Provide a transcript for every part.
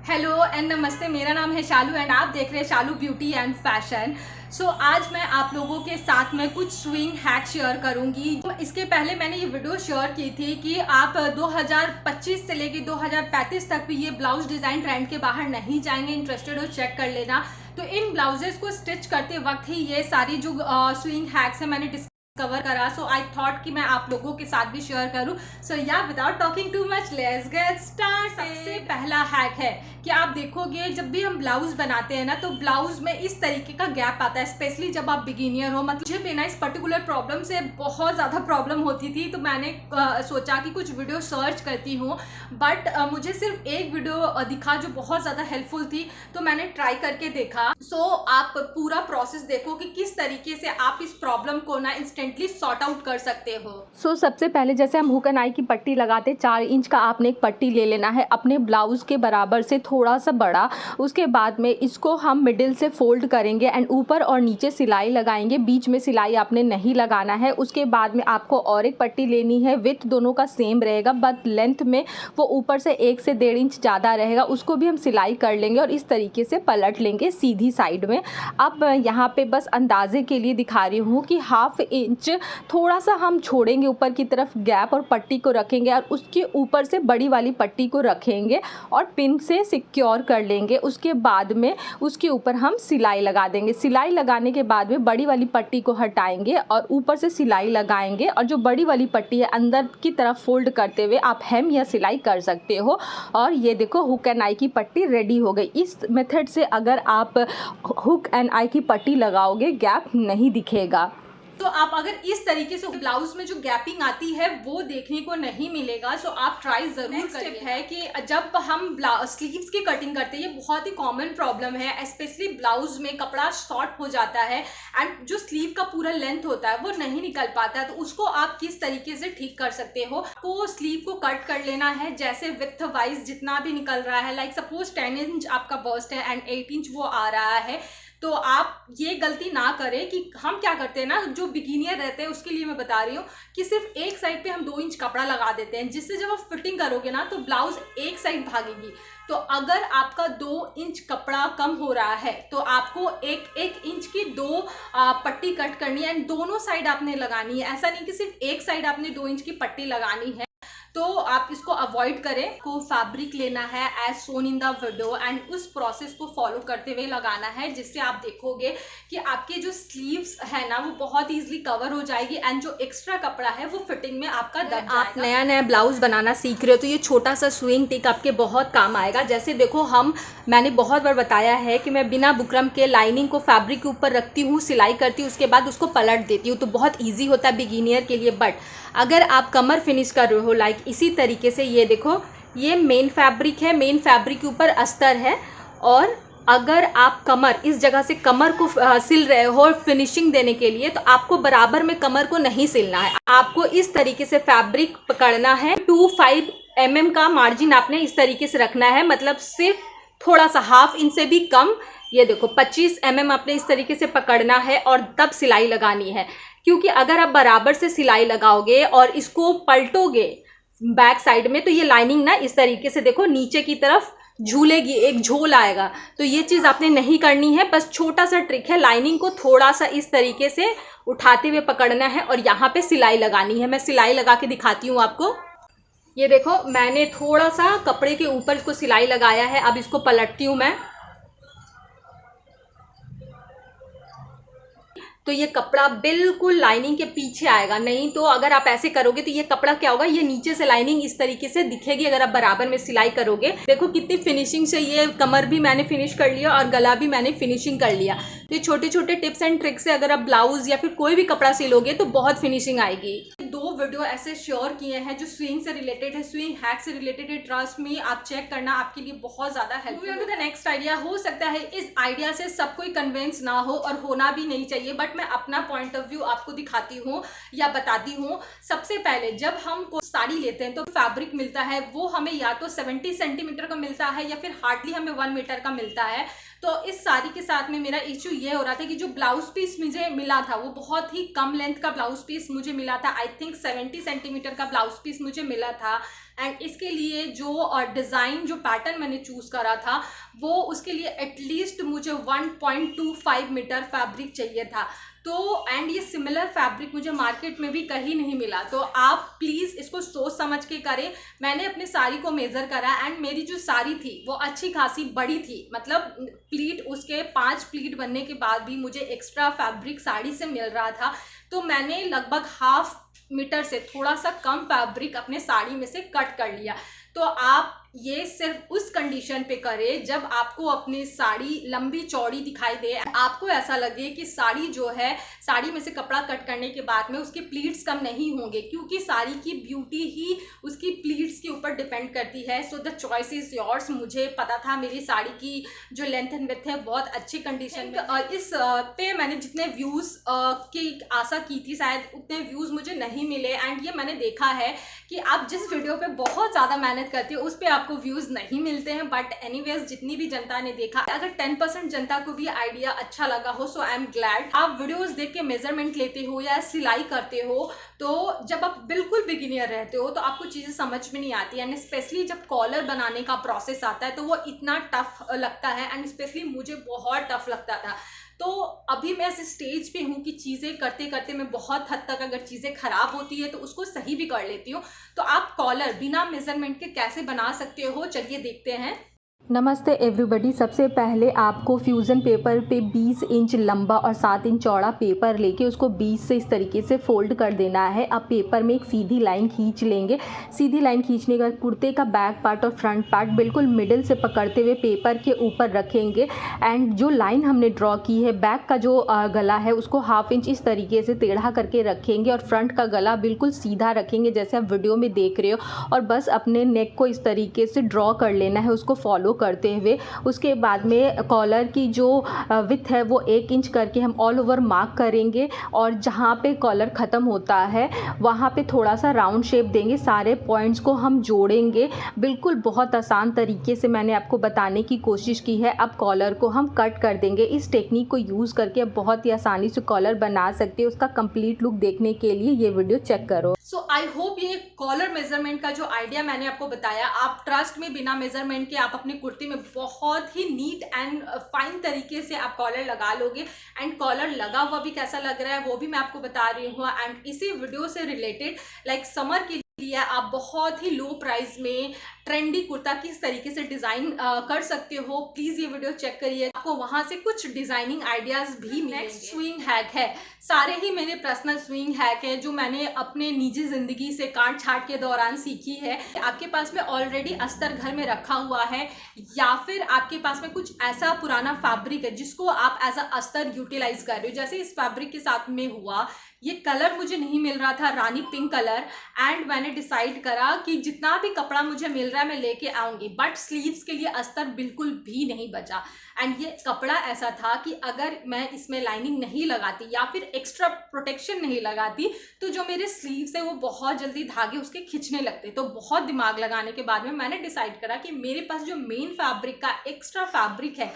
Hello and नमस्ते। मेरा नाम है शालू एंड आप देख रहे हैं शालू ब्यूटी एंड फैशन। आज मैं आप लोगों के साथ में कुछ स्विंग हैक शेयर करूंगी। इसके पहले मैंने ये वीडियो शेयर की थी कि आप 2025 से लेके 2035 तक भी ये ब्लाउज डिज़ाइन ट्रेंड के बाहर नहीं जाएंगे। इंटरेस्टेड हो चेक कर लेना। तो इन ब्लाउजेस को स्टिच करते वक्त ही ये सारी जो स्विंग हैक्स है मैंने कवर करा। सो आई थॉट कि मैं आप लोगों के साथ भी शेयर करूं। Without talking too much let's get start. सबसे पहला हैक है कि आप देखोगे जब भी हम ब्लाउज बनाते हैं ना तो ब्लाउज में इस तरीके का गैप आता है, स्पेशली जब आप बिगिनियर हो। मतलब मुझे भी ना इस पर्टिकुलर प्रॉब्लम से बहुत ज़्यादा प्रॉब्लम होती थी, तो मैंने सोचा कि कुछ वीडियो सर्च करती हूँ। बट मुझे सिर्फ एक वीडियो दिखा जो बहुत ज़्यादा हेल्पफुल थी, तो मैंने ट्राई करके देखा। आप पूरा प्रोसेस देखो कि किस तरीके से आप इस प्रॉब्लम को ना इंस्टेंटली सॉर्ट आउट कर सकते हो। सबसे पहले जैसे हम हुक एंड आई की पट्टी लगाते 4 इंच का आपने एक पट्टी ले लेना है अपने ब्लाउज के बराबर से थोड़ा सा बड़ा। उसके बाद में इसको हम मिडिल से फोल्ड करेंगे एंड ऊपर और नीचे सिलाई लगाएंगे। बीच में सिलाई आपने नहीं लगाना है। उसके बाद में आपको और एक पट्टी लेनी है। विथ दोनों का सेम रहेगा बट लेंथ में वो ऊपर से 1 से 1.5 इंच ज़्यादा रहेगा। उसको भी हम सिलाई कर लेंगे और इस तरीके से पलट लेंगे सीधी साइड में। अब यहाँ पे बस अंदाजे के लिए दिखा रही हूँ कि 1/2 इंच थोड़ा सा हम छोड़ेंगे ऊपर की तरफ गैप और पट्टी को रखेंगे और उसके ऊपर से बड़ी वाली पट्टी को रखेंगे और पिन से सिक्योर कर लेंगे। उसके बाद में उसके ऊपर हम सिलाई लगा देंगे। सिलाई लगाने के बाद में बड़ी वाली पट्टी को हटाएंगे और ऊपर से सिलाई लगाएंगे और जो बड़ी वाली पट्टी है अंदर की तरफ फोल्ड करते हुए आप हेम या सिलाई कर सकते हो। और ये देखो हुक एंड आई की पट्टी रेडी हो गई। इस मेथड से अगर आप हुक एंड आई की पट्टी लगाओगे गैप नहीं दिखेगा। तो आप अगर इस तरीके से ब्लाउज में जो गैपिंग आती है वो देखने को नहीं मिलेगा। आप ट्राई जरूर करिए। है कि जब हम स्लीव्स की कटिंग करते हैं, ये बहुत ही कॉमन प्रॉब्लम है, स्पेशली ब्लाउज में कपड़ा शॉर्ट हो जाता है एंड जो स्लीव का पूरा लेंथ होता है वो नहीं निकल पाता है। तो उसको आप किस तरीके से ठीक कर सकते हो। आपको स्लीव को कट कर लेना है जैसे विथ वाइज जितना भी निकल रहा है। लाइक सपोज 10 इंच आपका बस्ट है एंड 8 इंच वो आ रहा है। तो आप ये गलती ना करें कि हम क्या करते हैं ना, जो बिगिनियर रहते हैं उसके लिए मैं बता रही हूँ कि सिर्फ एक साइड पे हम 2 इंच कपड़ा लगा देते हैं, जिससे जब आप फिटिंग करोगे ना तो ब्लाउज एक साइड भागेगी। तो अगर आपका 2 इंच कपड़ा कम हो रहा है तो आपको एक इंच की 2 पट्टी कट करनी है एंड दोनों साइड आपने लगानी है। ऐसा नहीं कि सिर्फ एक साइड आपने 2 इंच की पट्टी लगानी है। तो आप इसको अवॉइड करें। को फैब्रिक लेना है as shown in the video and उस प्रोसेस को फॉलो करते हुए लगाना है, जिससे आप देखोगे कि आपके जो स्लीव्स है ना वो बहुत इजीली कवर हो जाएगी एंड जो एक्स्ट्रा कपड़ा है वो फिटिंग में आपका दब जाएगा। आप नया नया ब्लाउज बनाना सीख रहे हो तो ये छोटा सा स्विंग टिक आपके बहुत काम आएगा। जैसे देखो मैंने बहुत बार बताया है कि मैं बिना बुकरम के लाइनिंग को फैब्रिक के ऊपर रखती हूँ, सिलाई करती हूँ, उसके बाद उसको पलट देती हूँ। तो बहुत ईजी होता है बिगिनियर के लिए। बट अगर आप कमर फिनिश कर रहे हो लाइक इसी तरीके से, ये देखो ये मेन फैब्रिक है, मेन फैब्रिक के ऊपर अस्तर है और अगर आप कमर इस जगह से कमर को सिल रहे हो फिनिशिंग देने के लिए तो आपको बराबर में कमर को नहीं सिलना है। आपको इस तरीके से फैब्रिक पकड़ना है। 2-5 mm का मार्जिन आपने इस तरीके से रखना है, मतलब सिर्फ थोड़ा सा 1/2 इंच से भी कम। ये देखो 25 mm आपने इस तरीके से पकड़ना है और तब सिलाई लगानी है। क्योंकि अगर आप बराबर से सिलाई लगाओगे और इसको पलटोगे बैक साइड में तो ये लाइनिंग ना इस तरीके से देखो नीचे की तरफ झूलेगी, एक झोल आएगा। तो ये चीज़ आपने नहीं करनी है। बस छोटा सा ट्रिक है, लाइनिंग को थोड़ा सा इस तरीके से उठाते हुए पकड़ना है और यहाँ पे सिलाई लगानी है। मैं सिलाई लगा के दिखाती हूँ आपको। ये देखो मैंने थोड़ा सा कपड़े के ऊपर इसको सिलाई लगाया है। अब इसको पलटती हूँ मैं। तो ये कपड़ा बिल्कुल लाइनिंग के पीछे आएगा। नहीं तो अगर आप ऐसे करोगे तो ये कपड़ा क्या होगा, ये नीचे से लाइनिंग इस तरीके से दिखेगी अगर आप बराबर में सिलाई करोगे। देखो कितनी फिनिशिंग से ये कमर भी मैंने फिनिश कर लिया और गला भी मैंने फिनिशिंग कर लिया। तो ये छोटे छोटे टिप्स एंड ट्रिक्स से अगर आप ब्लाउज या फिर कोई भी कपड़ा सिलोगे तो बहुत फिनिशिंग आएगी। 2 वीडियो ऐसे शेयर किए हैं जो स्विंग से रिलेटेड है, स्विंग हैक से रिलेटेड है। ट्रस्ट मी, आप चेक करना, आपके लिए बहुत ज्यादा हेल्पफुल है। द नेक्स्ट आइडिया हो सकता है इस आइडिया से सब कोई कन्विंस ना हो और होना भी नहीं चाहिए, बट मैं अपना पॉइंट ऑफ व्यू आपको दिखाती हूँ या बताती हूँ। सबसे पहले जब हम साड़ी लेते हैं तो फैब्रिक मिलता है वो हमें या तो 70 सेंटीमीटर का मिलता है या फिर हार्डली हमें 1 मीटर का मिलता है। तो इस साड़ी के साथ में मेरा इशू ये हो रहा था कि जो ब्लाउज पीस मुझे मिला था वो बहुत ही कम लेंथ का ब्लाउज पीस मुझे मिला था। आई थिंक 70 सेंटीमीटर का ब्लाउज पीस मुझे मिला था। एंड इसके लिए जो डिज़ाइन जो पैटर्न मैंने चूज़ करा था वो उसके लिए एटलीस्ट मुझे 1.25 मीटर फैब्रिक चाहिए था। तो एंड ये सिमिलर फैब्रिक मुझे मार्केट में भी कहीं नहीं मिला। तो आप प्लीज़ इसको सोच समझ के करें। मैंने अपने साड़ी को मेज़र करा एंड मेरी जो साड़ी थी वो अच्छी खासी बड़ी थी, मतलब प्लीट उसके 5 प्लीट बनने के बाद भी मुझे एक्स्ट्रा फैब्रिक साड़ी से मिल रहा था। तो मैंने लगभग हाफ मीटर से थोड़ा सा कम फैब्रिक अपने साड़ी में से कट कर लिया। तो आप ये सिर्फ उस कंडीशन पे करें जब आपको अपनी साड़ी लंबी चौड़ी दिखाई दे, आपको ऐसा लगे कि साड़ी जो है, साड़ी में से कपड़ा कट करने के बाद में उसके प्लीट्स कम नहीं होंगे, क्योंकि साड़ी की ब्यूटी ही उसकी प्लीट्स के ऊपर डिपेंड करती है। So the choice is yours. मुझे पता था मेरी साड़ी की जो लेंथ एंड विड्थ है बहुत अच्छी कंडीशन में। इस पे मैंने जितने व्यूज़ की आशा की थी शायद उतने व्यूज़ मुझे नहीं मिले। एंड ये मैंने देखा है कि आप जिस वीडियो पे बहुत ज़्यादा मेहनत करती हो उस पर आपको व्यूज़ नहीं मिलते हैं। बट एनीवेज जितनी भी जनता ने देखा, अगर 10% जनता को भी आइडिया अच्छा लगा हो सो आई एम ग्लैड। आप वीडियोस देख के मेजरमेंट लेते हो या सिलाई करते हो, तो जब आप बिल्कुल बिगिनियर रहते हो तो आपको चीज़ें समझ में नहीं आती। एंड स्पेशली जब कॉलर बनाने का प्रोसेस आता है तो वो इतना टफ लगता है। एंड स्पेशली मुझे बहुत टफ लगता था। तो अभी मैं ऐसे स्टेज पे हूँ कि चीज़ें करते करते मैं बहुत हद तक अगर चीज़ें ख़राब होती है तो उसको सही भी कर लेती हूँ। तो आप कॉलर बिना मेजरमेंट के कैसे बना सकते हो, चलिए देखते हैं। नमस्ते एवरीबॉडी। सबसे पहले आपको फ्यूज़न पेपर पे 20 इंच लंबा और 7 इंच चौड़ा पेपर लेके उसको 20 से इस तरीके से फोल्ड कर देना है। अब पेपर में एक सीधी लाइन खींच लेंगे। सीधी लाइन खींचने का कुर्ते का बैक पार्ट और फ्रंट पार्ट बिल्कुल मिडिल से पकड़ते हुए पेपर के ऊपर रखेंगे। एंड जो लाइन हमने ड्रॉ की है, बैक का जो गला है उसको 1/2 इंच इस तरीके से टेढ़ा करके रखेंगे और फ्रंट का गला बिल्कुल सीधा रखेंगे जैसे आप वीडियो में देख रहे हो। और बस अपने नेक को इस तरीके से ड्रॉ कर लेना है, उसको फॉलो करते हुए। उसके बाद में कॉलर की जो विड्थ है वो 1 इंच करके हम ऑल ओवर मार्क करेंगे और जहाँ पे कॉलर ख़त्म होता है वहाँ पे थोड़ा सा राउंड शेप देंगे। सारे पॉइंट्स को हम जोड़ेंगे। बिल्कुल बहुत आसान तरीके से मैंने आपको बताने की कोशिश की है। अब कॉलर को हम कट कर देंगे। इस टेक्निक को यूज़ करके आप बहुत ही आसानी से कॉलर बना सकते हो। उसका कंप्लीट लुक देखने के लिए ये वीडियो चेक करो। सो आई होप ये कॉलर मेजरमेंट का जो आइडिया मैंने आपको बताया, आप ट्रस्ट में बिना मेजरमेंट के आप अपने कुर्ती में बहुत ही नीट एंड फाइन तरीके से आप कॉलर लगा लोगे। एंड कॉलर लगा हुआ भी कैसा लग रहा है वो भी मैं आपको बता रही हूँ। एंड इसी वीडियो से रिलेटेड लाइक समर के लिए आप बहुत ही लो प्राइस में ट्रेंडी कुर्ता किस तरीके से डिज़ाइन कर सकते हो, प्लीज़ ये वीडियो चेक करिए। आपको वहाँ से कुछ डिज़ाइनिंग आइडियाज़ भी मिलेंगे। नेक्स्ट स्विंग हैक है, सारे ही मेरे पर्सनल स्विंग हैक है जो मैंने अपने निजी ज़िंदगी से काट छाट के दौरान सीखी है। आपके पास में ऑलरेडी अस्तर घर में रखा हुआ है या फिर आपके पास में कुछ ऐसा पुराना फैब्रिक है जिसको आप एज अ अस्तर यूटिलाइज कर रहे हो। जैसे इस फैब्रिक के साथ में हुआ, ये कलर मुझे नहीं मिल रहा था, रानी पिंक कलर। एंड मैंने डिसाइड करा कि जितना भी कपड़ा मुझे मिल रहा है मैं लेके आऊँगी, बट स्लीव्स के लिए अस्तर बिल्कुल भी नहीं बचा। एंड ये कपड़ा ऐसा था कि अगर मैं इसमें लाइनिंग नहीं लगाती या फिर एक्स्ट्रा प्रोटेक्शन नहीं लगाती तो जो मेरे स्लीव्स है वो बहुत जल्दी धागे उसके खिंचने लगते। तो बहुत दिमाग लगाने के बाद में मैंने डिसाइड करा कि मेरे पास जो मेन फैब्रिक का एक्स्ट्रा फैब्रिक है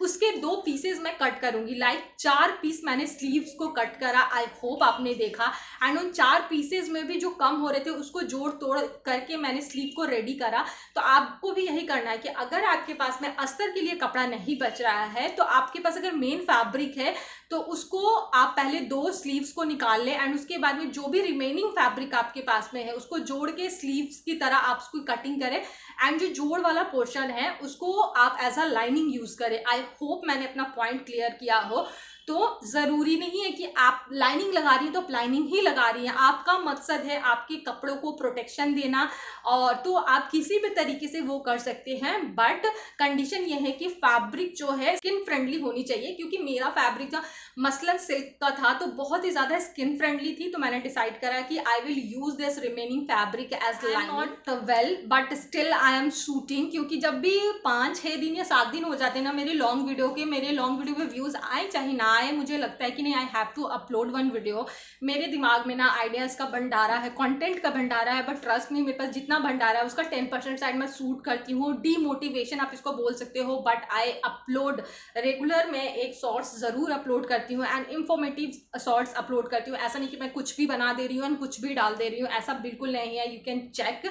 उसके 2 पीसेज मैं कट करूंगी। लाइक 4 पीस मैंने स्लीव्स को कट करा, आई होप आपने देखा। एंड उन 4 पीसेज में भी जो कम हो रहे थे उसको जोड़ तोड़ करके मैंने स्लीव को रेडी करा। तो आपको भी यही करना है कि अगर आपके पास में अस्तर के लिए कपड़ा नहीं बच रहा है तो आपके पास अगर मेन फैब्रिक है तो उसको आप पहले 2 स्लीव्स को निकाल लें। एंड उसके बाद में जो भी रिमेनिंग फैब्रिक आपके पास में है उसको जोड़ के स्लीव्स की तरह आप उसको कटिंग करें। एंड जो जोड़ वाला पोर्शन है उसको आप एज अ लाइनिंग यूज करें। आई होप मैंने अपना पॉइंट क्लियर किया हो। तो ज़रूरी नहीं है कि आप लाइनिंग लगा रही हैं तो आप लाइनिंग ही लगा रही हैं। आपका मकसद है आपके कपड़ों को प्रोटेक्शन देना, और तो आप किसी भी तरीके से वो कर सकते हैं। बट कंडीशन ये है कि फैब्रिक जो है स्किन फ्रेंडली होनी चाहिए, क्योंकि मेरा फैब्रिक जो मसलन सिल्क का था तो बहुत ही ज़्यादा स्किन फ्रेंडली थी। तो मैंने डिसाइड करा कि I will use this remaining fabric as lining. Not well but still I am shooting, क्योंकि जब भी 5-6 दिन या 7 दिन हो जाते हैं ना मेरे लॉन्ग वीडियो के, मेरे लॉन्ग वीडियो में व्यूज़ आए चाहे ना आए, मुझे लगता है कि नहीं I have to upload one video. मेरे दिमाग में ना आइडियाज़ का भंडारा है, कंटेंट का भंडारा है, बट ट्रस्ट नहीं, मेरे पास जितना भंडारा है उसका 10% साइड मैं शूट करती हूँ। डीमोटिवेशन आप इसको बोल सकते हो, बट आई अपलोड रेगुलर। मैं एक शॉर्ट्स ज़रूर अपलोड करती हूँ एंड इंफॉर्मेटिव शॉर्ट्स अपलोड करती हूँ। ऐसा नहीं कि मैं कुछ भी बना दे रही हूँ एंड कुछ भी डाल दे रही हूँ, ऐसा बिल्कुल नहीं है। You can check.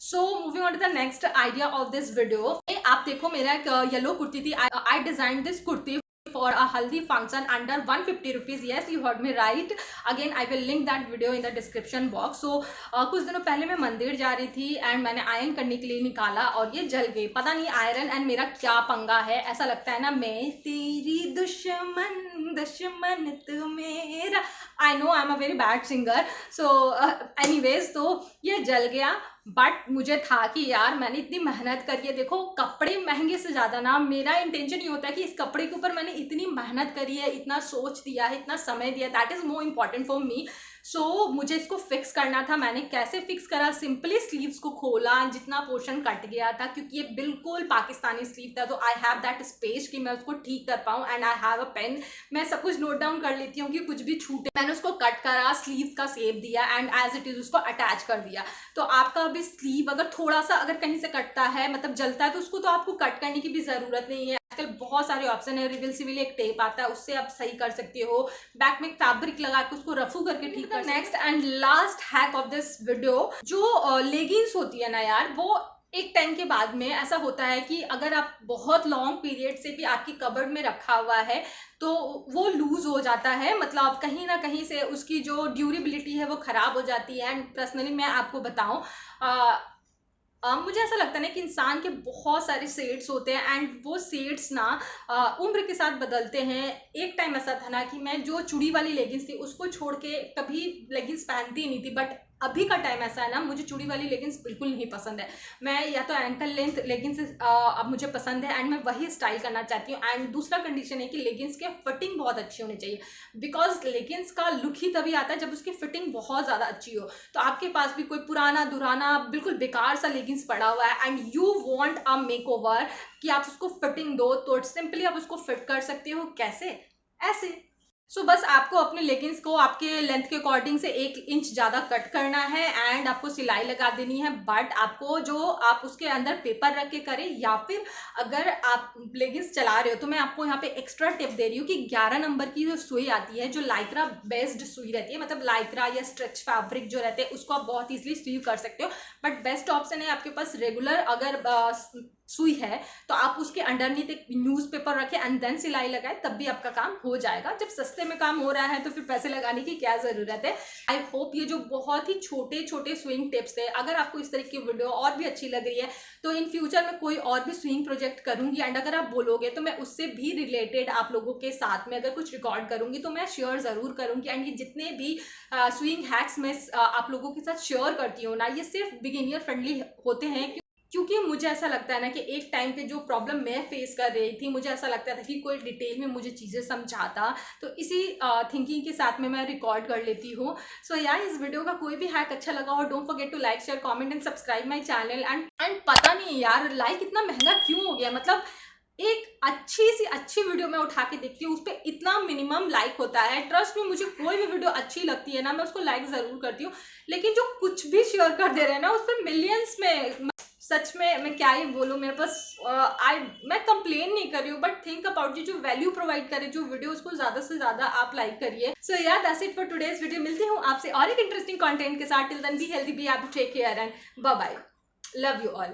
So moving on to the next idea of this video. आप देखो, मेरा एक येलो कुर्ती थी। I design this kurti for a haldi function under 150 rupees. Yes, you heard me right. Again, I will link that video in the description box. So कुछ दिनों पहले मैं मंदिर जा रही थी एंड मैंने आयरन करने के लिए निकाला और ये जल गई। पता नहीं आयरन एंड मेरा क्या पंगा है। ऐसा लगता है ना मैं तेरी दुश्मन दुश्मन तू मेरा। I know I am a very bad singer. So anyways, तो ये जल गया। बट मुझे था कि यार मैंने इतनी मेहनत करी है। देखो, कपड़े महंगे से ज़्यादा ना मेरा इंटेंशन ये होता है कि इस कपड़े के ऊपर मैंने इतनी मेहनत करी है, इतना सोच दिया है, इतना समय दिया, that is more important for me. So मुझे इसको फिक्स करना था। मैंने कैसे फिक्स करा? सिंपली स्लीव्स को खोला, जितना पोर्शन कट गया था, क्योंकि ये बिल्कुल पाकिस्तानी स्लीव था, तो आई हैव दैट स्पेस कि मैं उसको ठीक कर पाऊँ and I have a pain. मैं सब कुछ नोट डाउन कर लेती हूँ कि कुछ भी छूटे। मैंने उसको कट करा, स्लीव का शेप दिया एंड एज इट इज़ उसको अटैच कर दिया। तो आपका भी स्लीव अगर थोड़ा सा अगर कहीं से कटता है, मतलब जलता है, तो उसको तो आपको कट करने की भी ज़रूरत नहीं है। आजकल बहुत सारे ऑप्शन है। रिविल एक टेप आता है, उससे आप सही कर सकते हो। बैक में फैब्रिक लगा के उसको रफू करके ठीक कर। Next and last hack of this video, जो लेगिंग्स होती है ना यार, वो एक टाइम के बाद में ऐसा होता है कि अगर आप बहुत लॉन्ग पीरियड से भी आपकी कबर्ड में रखा हुआ है तो वो लूज हो जाता है। मतलब कहीं ना कहीं से उसकी जो ड्यूरेबिलिटी है वो खराब हो जाती है। एंड पर्सनली मैं आपको बताऊं, मुझे ऐसा लगता है ना कि इंसान के बहुत सारे शेड्स होते हैं एंड वो शेड्स ना उम्र के साथ बदलते हैं। एक टाइम ऐसा था ना कि मैं जो चूड़ी वाली लेगिंग्स थी उसको छोड़ के कभी लेगिंग्स पहनती ही नहीं थी, बट अभी का टाइम ऐसा है ना, मुझे चूड़ी वाली लेगिंग्स बिल्कुल नहीं पसंद है। मैं या तो एंकल लेंथ लेगिंग्स अब मुझे पसंद है एंड मैं वही स्टाइल करना चाहती हूँ। एंड दूसरा कंडीशन है कि लेगिंग्स के फिटिंग बहुत अच्छी होनी चाहिए, बिकॉज लेगिंग्स का लुक ही तभी आता है जब उसकी फिटिंग बहुत ज़्यादा अच्छी हो। तो आपके पास भी कोई पुराना दुराना बिल्कुल बेकार सा लेगिंग्स पड़ा हुआ है and you want a makeover कि आप उसको फिटिंग दो, तो सिंपली आप उसको फिट कर सकते हो। कैसे? ऐसे। सो बस आपको अपने लेगिंग्स को आपके लेंथ के अकॉर्डिंग से 1 इंच ज़्यादा कट करना है एंड आपको सिलाई लगा देनी है। बट आपको जो आप उसके अंदर पेपर रख के करें, या फिर अगर आप लेगिंग्स चला रहे हो तो मैं आपको यहाँ पे एक्स्ट्रा टिप दे रही हूँ कि 11 नंबर की जो सुई आती है, जो लाइक्रा बेस्ड सुई रहती है, मतलब लाइक्रा या स्ट्रेच फैब्रिक जो रहते हैं, उसको आप बहुत ईजिली सीव कर सकते हो। बट बेस्ट ऑप्शन है आपके पास रेगुलर अगर सुई है तो आप उसके अंडरनीथ एक न्यूज़पेपर रखें एंड देन सिलाई लगाए, तब भी आपका काम हो जाएगा। जब सस्ते में काम हो रहा है तो फिर पैसे लगाने की क्या ज़रूरत है। आई होप ये जो बहुत ही छोटे छोटे स्विंग टिप्स है, अगर आपको इस तरह की वीडियो और भी अच्छी लग रही है तो इन फ्यूचर में कोई और भी स्विंग प्रोजेक्ट करूंगी एंड अगर आप बोलोगे तो मैं उससे भी रिलेटेड आप लोगों के साथ में अगर कुछ रिकॉर्ड करूंगी तो मैं शेयर ज़रूर करूंगी। एंड ये जितने भी स्विंग हैक्स मैं आप लोगों के साथ शेयर करती हूँ ना, ये सिर्फ बिगिनियर फ्रेंडली होते हैं, क्योंकि मुझे ऐसा लगता है ना कि एक टाइम पे जो प्रॉब्लम मैं फेस कर रही थी, मुझे ऐसा लगता था कि कोई डिटेल में मुझे चीज़ें समझाता, तो इसी थिंकिंग के साथ में मैं रिकॉर्ड कर लेती हूँ। सो यार, इस वीडियो का कोई भी हैक अच्छा लगा और don't forget to like share comment and subscribe my channel. And पता नहीं यार लाइक इतना महंगा क्यों हो गया। मतलब एक अच्छी सी अच्छी वीडियो मैं उठा के देखती हूँ, उस पर इतना मिनिमम लाइक होता है। ट्रस्ट में, मुझे कोई भी वीडियो अच्छी लगती है ना, मैं उसको लाइक ज़रूर करती हूँ, लेकिन जो कुछ भी शेयर कर दे रहे हैं ना उस पर मिलियंस में, सच में मैं क्या ही बोलूँ। मेरे पास मैं कंप्लेन नहीं कर रही हूँ, बट थिंक अबाउट जो वैल्यू प्रोवाइड करे जो वीडियो, उसको ज़्यादा से ज़्यादा आप लाइक करिए। सो यार, that's it for today's video. मिलती हूँ आपसे और एक इंटरेस्टिंग कंटेंट के साथ। Till then be healthy, be happy, take care and bye bye. Love you all.